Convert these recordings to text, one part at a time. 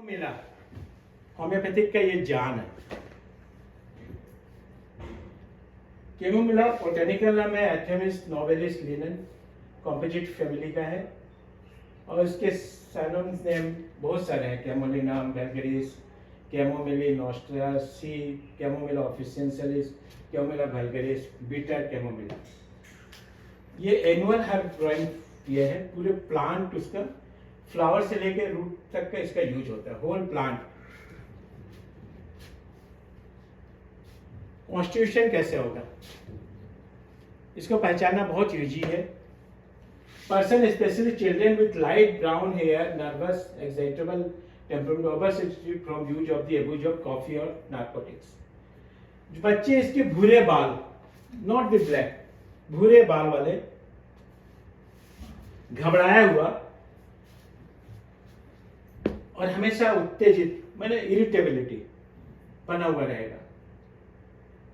मिला होम्योपैथिक का ये जान है। कैमोमिला बोटेनिकल नाम है, एथेमिस नोवेलिस लिनन कॉम्पोजिट फैमिली का है और इसके साइनोनिम्स नेम बहुत सारे हैं। कैमोलिनाम वल्गरिस, कैमोमिली नोस्ट्रा सी, कैमोमिला ऑफिशियंसिस, कैमोमिला वल्गरिस, बीटा कैमोमिला। ये एनुअल हर्ब ड्राइंग ये है, पूरे प्लांट उसका फ्लावर से लेकर रूट तक का इसका यूज होता है, होल प्लांट। कॉन्स्टिट्यूशन कैसे होगा इसको पहचानना बहुत इजी है। Person specially children with light brown hair, nervous, excitable temperament, over sensitive from use of the abuse of coffee और नार्कोटिक्स। बच्चे इसके भूरे बाल, नॉट द ब्लैक, भूरे बाल वाले, घबराया हुआ और हमेशा उत्तेजित, मैंने इरिटेबिलिटी बना हुआ रहेगा।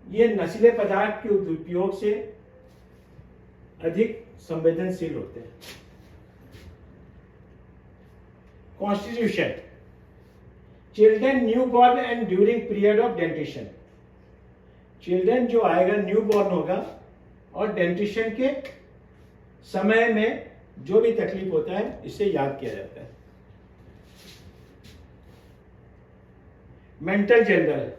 ये नशीले पदार्थ के उपयोग से अधिक संवेदनशील होते हैं। Constitution, children new born and during period of dentition. Children जो आएगा न्यू बॉर्न होगा और डेंटिशन के समय में जो भी तकलीफ होता है इसे याद किया जाता है। Mental general,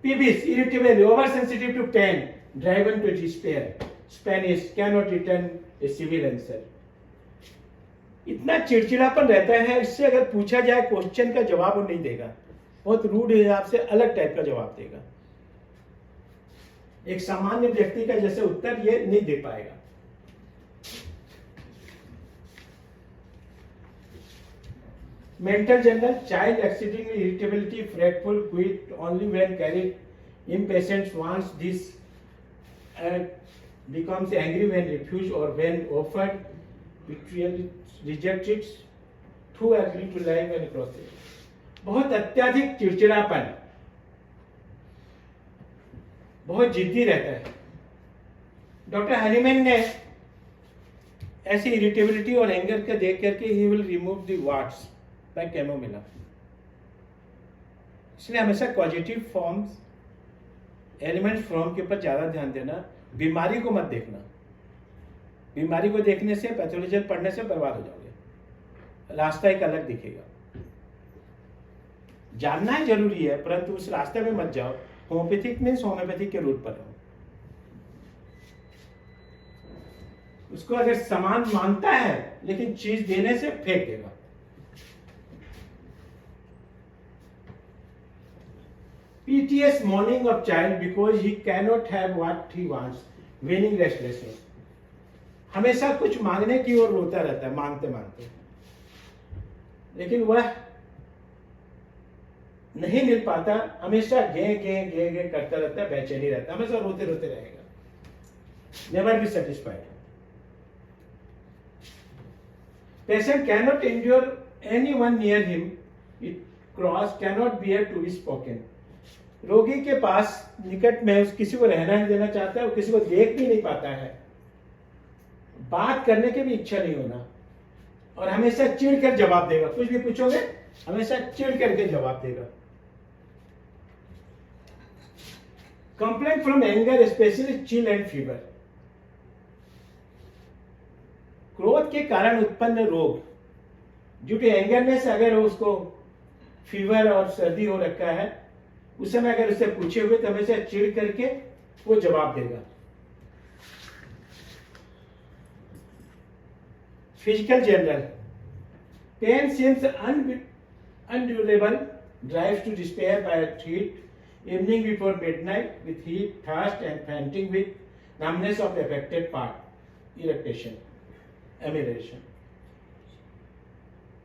peevish, irritable, oversensitive to pain, driven to despair, Spanish, cannot return a civil answer। इतना चिड़चिड़ापन रहता है, इससे अगर पूछा जाए क्वेश्चन का जवाब वो नहीं देगा, बहुत रूड हिसाब से अलग टाइप का जवाब देगा। एक सामान्य व्यक्ति का जैसे उत्तर ये नहीं दे पाएगा। Mental general, child exceedingly irritability, fretful, quit only when carried, impatient, wants this, becomes angry when refused or when offered, betrayal, rejects it, too agree to live and process। बहुत अत्यधिक चिड़चिड़ापन, बहुत जिद्दी रहता है। डॉक्टर हनीमैन ने ऐसी irritability और एंगर का देख करके ही will remove the wards by chamomilla. इसलिए हमेशा पॉजिटिव फॉर्म्स, एलिमेंट फॉर्म के ऊपर ज्यादा ध्यान देना, बीमारी को मत देखना। बीमारी को देखने से, पैथोलॉजी पढ़ने से बर्बाद हो जाओगे, रास्ता एक अलग दिखेगा। जानना ही जरूरी है, परंतु उस रास्ते में मत जाओ। होम्योपैथिक मीन्स होम्योपैथिक के रूट पर रहो। उसको अगर सामान मानता है लेकिन चीज देने से फेंक देगा। PTS, mourning of child because he cannot have what he wants, winning restlessness। हमेशा कुछ मांगने की ओर रोता रहता है, मांगते मांगते, लेकिन वह नहीं मिल पाता, हमेशा गे गे गे गे करता रहता है, बेचैनी रहता है, हमेशा रोते रोते रहेगा, never be satisfied. Patient cannot endure anyone near him, it cross cannot bear to be spoken। रोगी के पास निकट में उस किसी को रहना नहीं देना चाहता है, वो किसी को देख भी नहीं पाता है, बात करने की भी इच्छा नहीं होना, और हमेशा चिढ़ कर जवाब देगा। कुछ भी पूछोगे हमेशा चिढ़ करके जवाब देगा। Complaint from anger, specially chill and fever. क्रोध के कारण उत्पन्न रोग, ड्यू टू एंगरनेस, अगर उसको फीवर और सर्दी हो रखा है, उस समय अगर उससे पूछे हुए तो हमेशा चिढ़ करके वो जवाब देगा। Physical general, pain seems unendurable, drives to despair by heat, evening before midnight with heat, thirst and fainting with numbness of affected part, irritation, एमिरेशन।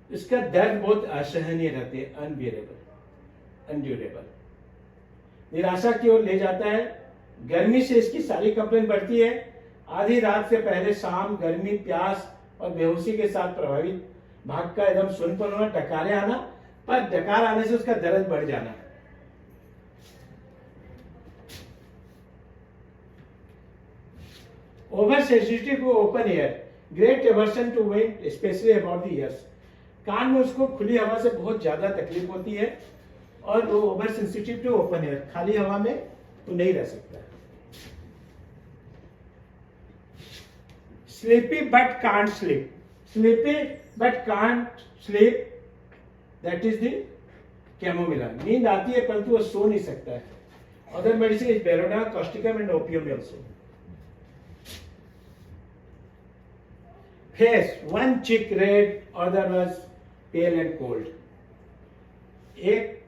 इसका दर्द बहुत असहनीय रहते हैं, अनबियरेबल, अनड्यूरेबल, निराशा की ओर ले जाता है। गर्मी से इसकी सारी कंप्लेंट बढ़ती है। आधी रात से पहले शाम गर्मी, प्यास और बेहोशी के साथ प्रभावित, भाग का एकदम सुनपन होना, डकारे आना, पर डकार आने से उसका दर्द बढ़ जाना। Over sensitive to open air, great aversion to wind, especially about the ears. कान में उसको खुली हवा से बहुत ज्यादा तकलीफ होती है और वो over sensitive to open air, खाली हवा में तो नहीं रह सकता। Sleepy but can't sleep, sleepy but can't sleep, that is the chamomilla. नींद आती है परंतु वो सो नहीं सकता है। अदर मेडिसिन इज बेरोडा, causticum and opium also. Face, one cheek red, other was pale and cold. एक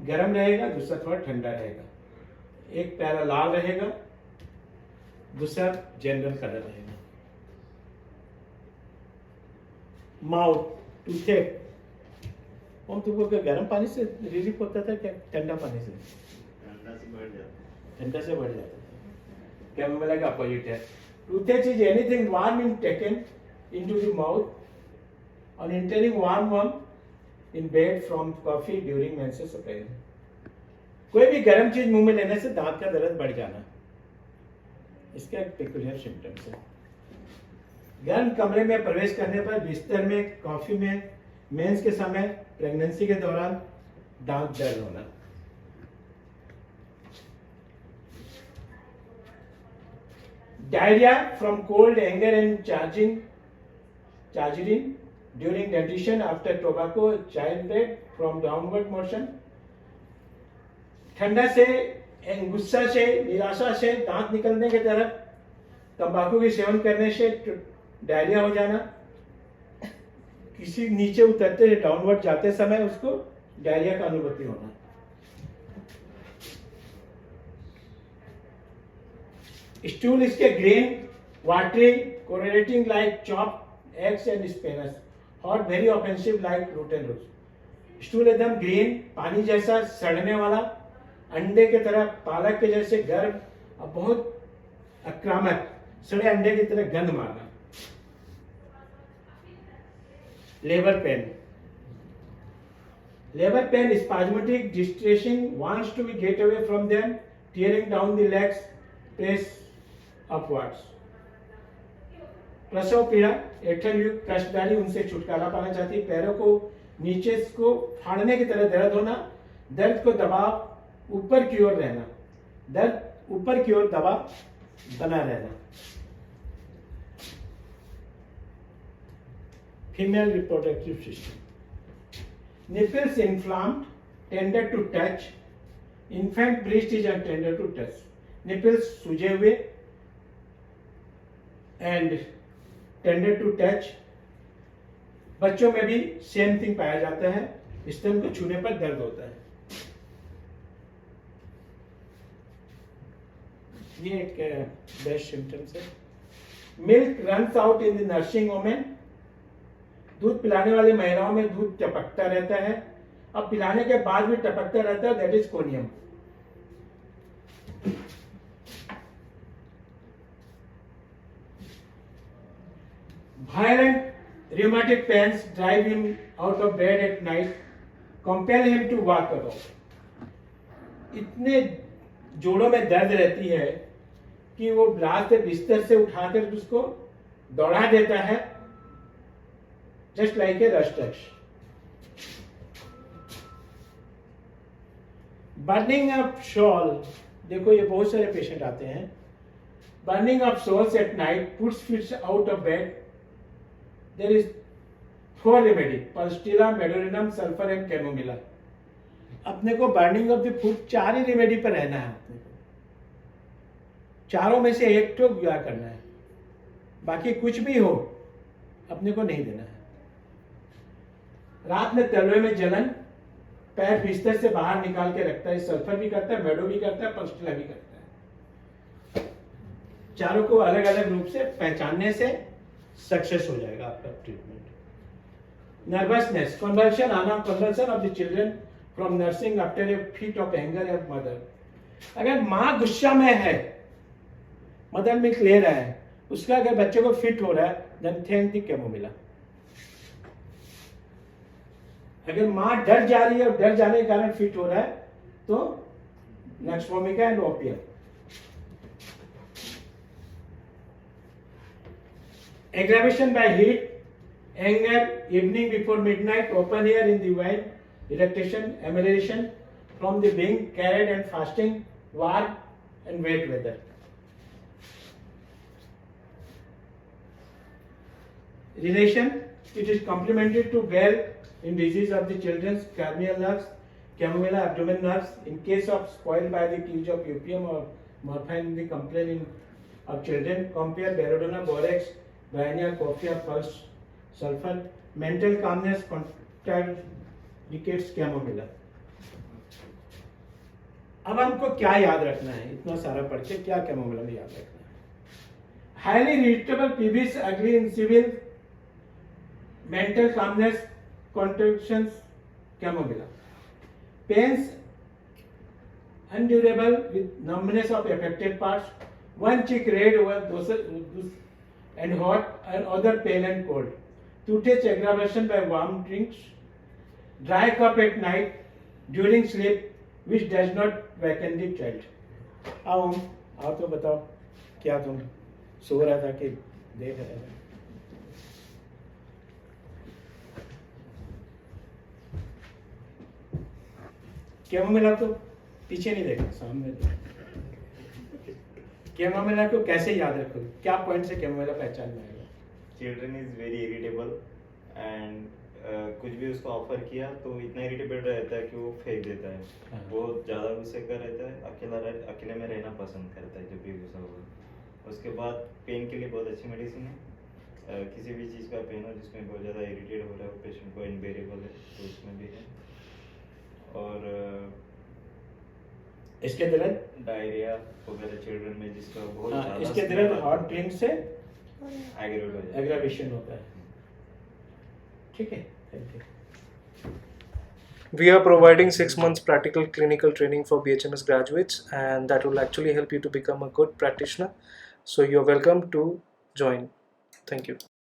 गर्म रहेगा, दूसरा थोड़ा ठंडा रहेगा। एक पैरा लाल रहेगा, दूसरा जनरल कलर रहेगा। माउथ, टूथेक, हम तुमको क्या गर्म पानी से रिलीफ होता था क्या ठंडा पानी से? ठंडा से बढ़ जाता था। कैमोमिला का अपोजिट है। Toothache is anything warm in taken into the mouth on entering warm in bed from coffee during menses occurring। कोई भी गर्म चीज मुंह में लेने से दांत का दर्द बढ़ जाना, इसका एक पेक्युलियर सिम्टम्स है। गर्म कमरे में प्रवेश करने पर, बिस्तर में, कॉफी में, मेंस के समय, प्रेगनेंसी के दौरान दांत दर्द होना। Diarrhoea from cold, anger and charging during dentition after tobacco, childbed from downward motion। ठंडा से, गुस्सा से, निराशा से, दांत निकलने की तरफ, तंबाकू के सेवन करने से डायरिया हो जाना, किसी नीचे उतरते डाउनवर्ड जाते समय उसको डायरिया का अनुभूति होना। स्टूल इसके green, watery, correlating like chop eggs and spinach, hot very offensive like rotten roots। Stool एकदम ग्रीन, पानी जैसा, सड़ने वाला, अंडे की तरह, पालक के जैसे गर्म और बहुत आक्रामक, सड़े अंडे की तरह गंध मारना। Labour pain, labour pain, spasmodic, distressing, wants to be get away from them, tearing down the legs, press upwards। प्रसव पीड़ा, ऐंठन युक्त, कष्टदायी, उनसे छुटकारा पाना चाहती, पैरों को नीचे को फाड़ने की तरह दर्द होना, दर्द को दबाव ऊपर की ओर रहना, दर्द ऊपर की ओर दबाव बना रहना। Female reproductive system, nipples inflamed, tender to touch, infant breast is tender to touch. Nipples सूजे हुए एंड टेंडर टू टच। बच्चों में भी सेम थिंग पाया जाता है, स्तन को छूने पर दर्द होता है। ये एक बेस्ट सिम्टम्स है। Milk runs out in the nursing women, दूध पिलाने वाली महिलाओं में दूध टपकता रहता है, अब पिलाने के बाद भी टपकता रहता है, that is conium. Violent rheumatic pains drive him out of bed at night, compel him to walk about। इतने जोड़ों में दर्द रहती है कि वो रात से बिस्तर से उठाकर उसको दौड़ा देता है, just like a Rhus tox. Burning of shawl, देखो ये बहुत सारे पेशेंट आते हैं। Burning of shawls at night puts fits out of bed. There is 4 remedy, Pulstilla, Medurinum, sulfur and Chamomilla। अपने को burning of the foot 4 he remedy पर रहना है। अपने को चारों में से एक तो व्यवहार करना है, बाकी कुछ भी हो अपने को नहीं देना है। रात में तलवे में जलन, पैर बिस्तर से बाहर निकाल के रखता है, सल्फर भी करता है, मेडो भी करता है, पल्स्टिला भी करता है। चारों को अलग अलग रूप से पहचानने से सक्सेस हो जाएगा आपका ट्रीटमेंट। नर्वसनेस, कन्वर्शन आना, conversion of the children from nursing after a fit of anger of mother. अगर माँ गुस्सा में है, मदर मिल्क ले रहा है, उसका अगर बच्चे को फिट हो रहा है, देन थैंक द कैमोमिला। अगर माँ डर जा रही है और डर जाने के कारण फिट हो रहा है तो nux vomica and opium. Aggravation by heat, anger, evening before midnight, open air in the wild, irritation, amelioration from the being carried and fasting, warm and wet weather. Relation, it is complementary to well in disease of the children's cranial nerves, chamomilla abdomen nerves. In case of spoiled by the use of opium or morphine in the complaint of children, compare belladonna, borax, bryonia, coffea, pulse, sulfur. Mental calmness contraindicates chamomilla. अब हमको क्या याद रखना है, इतना सारा पढ़ के क्या कैमोमिला में याद रखना है? Highly irritable, peevish, ugly, incivil, mental calmness, contractions, chamomilla. Pains unendurable with numbness of affected parts, one cheek red and hot and other pale and cold. Toothache aggravation by warm drinks, dry cough at night during sleep which does not waken the child. आओ तो बताओ, क्या तुम सो रहा था कि देख रहे थे? कैमोमिला को पीछे नहीं देखना, सामने देखना। कैमोमिला को कैसे याद रखोगे? क्या पॉइंट से कैमोमिला पहचान में आएगा? Children is very irritable and कुछ भी उसको ऑफर किया तो इतना इरिटेबल रहता है कि वो फेंक देता है। हाँ। बहुत ज़्यादा गुस्से का रहता है, अकेले में रहना पसंद करता है जब भी गुस्सा होगा। उसके बाद पेन के लिए बहुत अच्छी मेडिसिन है। किसी भी चीज़ का पेन हो जिसमें बहुत ज़्यादा इरिटेट हो रहा है पेशेंट को, इनबेरेबल है तो उसमें भी है। और इसके दौरान डायरिया वगैरह चिल्ड्रन में जिसका बहुत ज़्यादा इसके दौरान हॉट ड्रिंक से एग्रेवेशन होता है। ठीक है, thank you. We are providing 6 months practical clinical training for BHMS graduates, and that will actually help you to become a good practitioner. So you're welcome to join. Thank you.